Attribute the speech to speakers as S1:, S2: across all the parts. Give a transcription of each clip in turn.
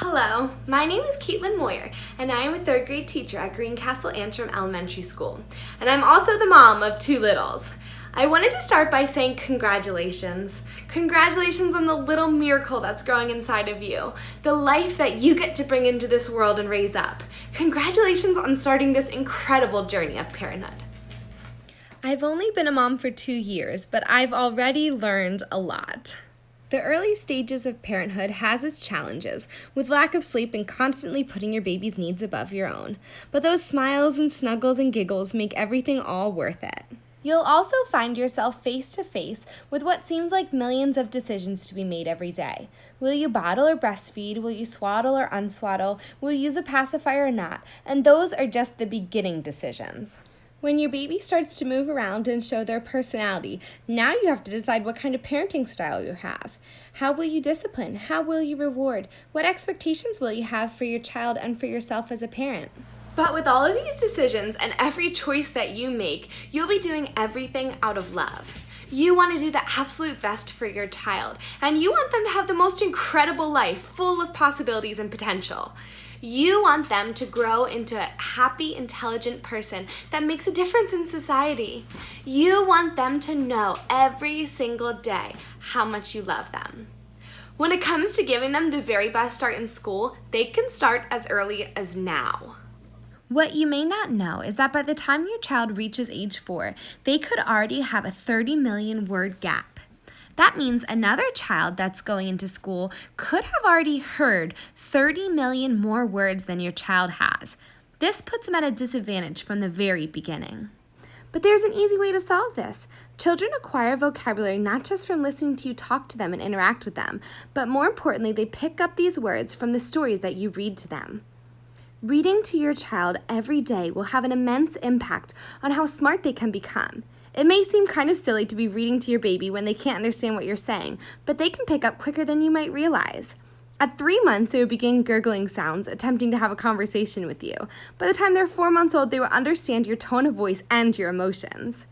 S1: Hello, my name is Caitlin Moyer, and I am a third grade teacher at Greencastle Antrim Elementary School, and I'm also the mom of two littles. I wanted to start by saying congratulations. Congratulations on the little miracle that's growing inside of you, the life that you get to bring into this world and raise up. Congratulations on starting this incredible journey of parenthood. I've only been a mom for 2 years, but I've already learned a lot. The early stages of parenthood has its challenges, with lack of sleep and constantly putting your baby's needs above your own. But those smiles and snuggles and giggles make everything all worth it. You'll also find yourself face to face with what seems like millions of decisions to be made every day. Will you bottle or breastfeed? Will you swaddle or unswaddle? Will you use a pacifier or not? And those are just the beginning decisions. When your baby starts to move around and show their personality, now you have to decide what kind of parenting style you have. How will you discipline? How will you reward? What expectations will you have for your child and for yourself as a parent? But with all of these decisions and every choice that you make, you'll be doing everything out of love. You want to do the absolute best for your child, and you want them to have the most incredible life, full of possibilities and potential. You want them to grow into a happy, intelligent person that makes a difference in society. You want them to know every single day how much you love them. When it comes to giving them the very best start in school, they can start as early as now. What you may not know is that by the time your child reaches age 4, they could already have a 30 million word gap. That means another child that's going into school could have already heard 30 million more words than your child has. This puts them at a disadvantage from the very beginning. But there's an easy way to solve this. Children acquire vocabulary not just from listening to you talk to them and interact with them, but more importantly, they pick up these words from the stories that you read to them. Reading to your child every day will have an immense impact on how smart they can become. It may seem kind of silly to be reading to your baby when they can't understand what you're saying, but they can pick up quicker than you might realize. At 3 months, they will begin gurgling sounds, attempting to have a conversation with you. By the time they're 4 months old, they will understand your tone of voice and your emotions.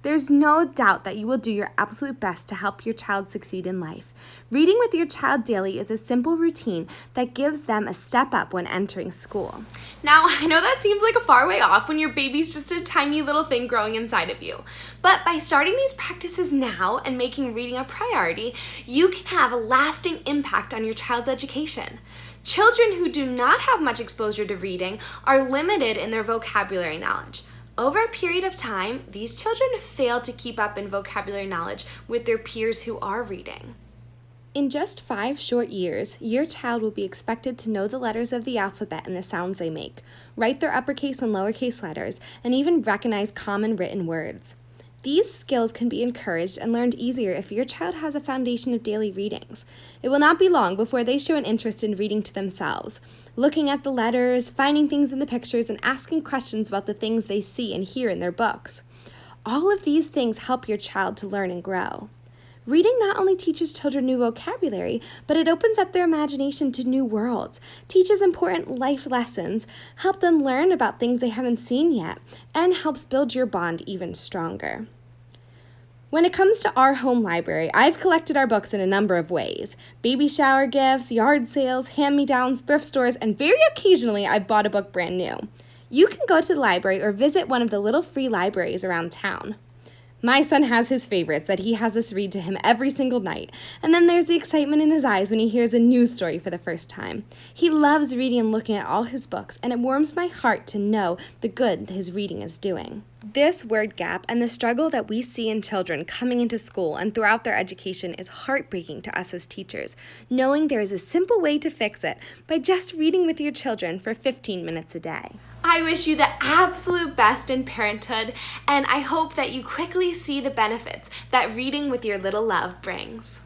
S1: There's no doubt that you will do your absolute best to help your child succeed in life. Reading with your child daily is a simple routine that gives them a step up when entering school. Now, I know that seems like a far way off when your baby's just a tiny little thing growing inside of you. But by starting these practices now and making reading a priority, you can have a lasting impact on your child's education. Children who do not have much exposure to reading are limited in their vocabulary knowledge. Over a period of time, these children fail to keep up in vocabulary knowledge with their peers who are reading. In just 5 short years, your child will be expected to know the letters of the alphabet and the sounds they make, write their uppercase and lowercase letters, and even recognize common written words. These skills can be encouraged and learned easier if your child has a foundation of daily readings. It will not be long before they show an interest in reading to themselves, looking at the letters, finding things in the pictures, and asking questions about the things they see and hear in their books. All of these things help your child to learn and grow. Reading not only teaches children new vocabulary, but it opens up their imagination to new worlds, teaches important life lessons, helps them learn about things they haven't seen yet, and helps build your bond even stronger. When it comes to our home library, I've collected our books in a number of ways. Baby shower gifts, yard sales, hand-me-downs, thrift stores, and very occasionally I've bought a book brand new. You can go to the library or visit one of the little free libraries around town. My son has his favorites that he has us read to him every single night, and then there's the excitement in his eyes when he hears a news story for the first time. He loves reading and looking at all his books, and it warms my heart to know the good his reading is doing. This word gap and the struggle that we see in children coming into school and throughout their education is heartbreaking to us as teachers, knowing there is a simple way to fix it by just reading with your children for 15 minutes a day. I wish you the absolute best in parenthood, and I hope that you quickly see the benefits that reading with your little love brings.